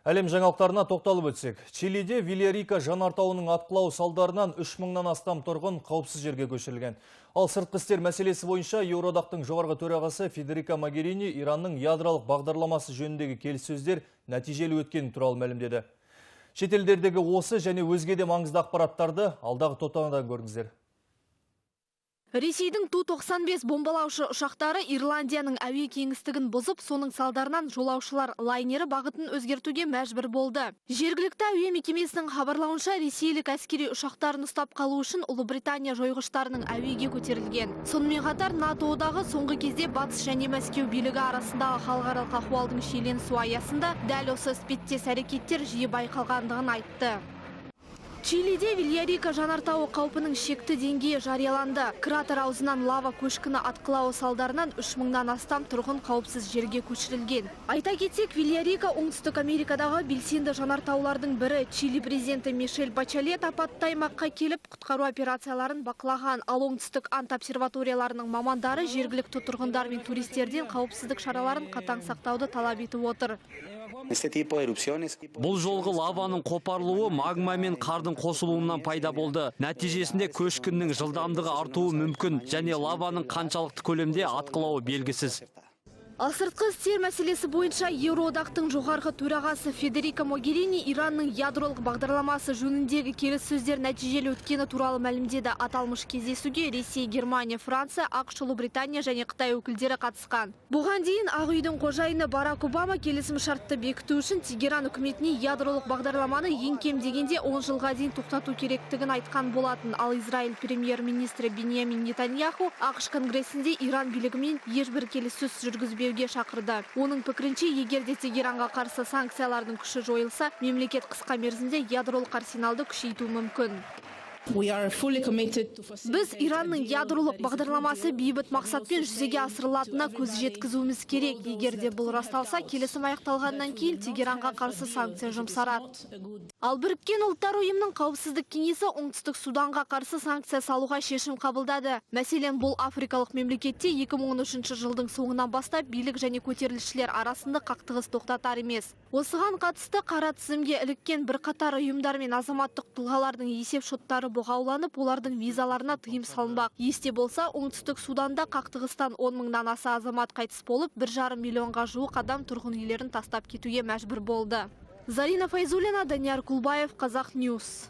Әлем жаңалықтарына тоқталып өтсек. Чилиде Вильярика жанартауының атқылау салдарынан 3000-нан астам тұрғын қауіпсіз жерге көшірілген. Ал сыртқы істер мәселесі бойынша Еуроодақтың жоғарғы төрағасы Федерика Могерини Иранның ядролық бағдарламасы жөніндегі келіссөздер нәтижелі өткені туралы мәлімдеді. Шетелдердегі осы және өзге де маңызды ақпараттарды алдағы топтамадан көріңіздер. Ресейдің Ту-95 бомбалаушы ұшақтары Ирландияның әуе кеңістігін бұзып, соның салдарынан жолаушылар лайнері бағытын өзгертуге мәжбүр болды. Жергілікті әуе мекемесінің хабарлауынша, ресейлік әскери ұшақтарын ұстап қалу үшін Ұлыбритания жойғыштарының әуеге көтерілген. Сонымен қатар НАТО-дағы соңғы кезде Батыс және Мәскеу билігі арасындағы халықаралық ахуалдың шиеленісі аясында дәл осы іспеттес әрекеттер жиі байқалғандығын айтты. Чилиде Вильярика жанартауы қаупінің шекті деңгейі жарияланды. Кратер аузынан лава көшкіні атқылауы салдарынан 3000-нан астам тұрғын қауіпсіз жерге көшірілген. Айта кетсек, Вильярика оңтүстік Америкадағы белсенді жанартаулардың бірі. Чили президенті Мишель Бачелет апатты аймаққа келіп, құтқару операцияларын бақылаған. Ал оңтүстік Ант обсерваторияларының мамандары жергілікті тұрғындар мен туристерден қауіпсіздік шараларын қатаң сақтауды талап етіп отыр. Бұл жолғы лаваның қопарылуы магма мен қардың қосылуынан пайда болды. Нәтижесінде көшкіннің жылдамдығы артуы мүмкін және лаваның қаншалықты көлемде атқылауы белгісіз. Ал сыртқы істер мәселесі бойынша Еуроодақтың жоғарғы төрағасы Федерика Могерини Иранның ядролық бағдарламасы жөніндегі келіссөздер нәтижелі өткені туралы мәлімдеді. Аталмыш кездесуге Ресей, Германия, Франция, ақш, Ұлыбритания және Қытай өкілдері қатысқан. Бұған дейін Ақ үйдің қожайыны Барак Обама келісім шартты бекіту үшін Тегеран үкіметіне ядролық бағдарламаны ең кем дегенде 10 жылға дейін тоқтату керектігін айтқан болатын. Ал Израиль премьер-министрі Биньямин Нетаньяху ақш конгрессінде Иран билігімен ешбір келіссөз жүргізбеуге шақырды. Оның пікірінше, егерде Тегеранға қарсы санкциялардың күші жойылса, мемлекет қысқа мерзімде ядролық арсеналды күшейту мүмкін. Біз Иранның ядролық бағдарламасы бейбіт мақсатпен жүзеге асырылатынына көз жеткізуіміз керек. Егерде бұл расталса, келісім аяқталғаннан кейін Тегеранға қарсы санкция жұмсарады. Ал Біріккен ұлттар ұйымының қауіпсіздік кеңесі оңтүстік Суданға қарсы санкция салуға шешім қабылдады. Мәселен, бұл африкалық мемлекетте 2013 жылдың соңынан бастап билік және көтерілісшілер арасында қақтығыс тоқтатар емес. Осыған қатысты қара тізімге іліккен бірқатар ұйымдар мен азаматтық тұлғалардың есеп шоттары бұғауланып, олардың визаларына тыйым салынбақ. Есте болса, оңтүстік Суданда қақтығыстан 10 мыңнан аса азамат қайтыс болып, 1,5 миллионға жуық адам тұрғын үйлерін тастап кетуге мәжбүр болды. Зарина Файзуллина, Данияр Кулбаев, Қазақ Ньюс.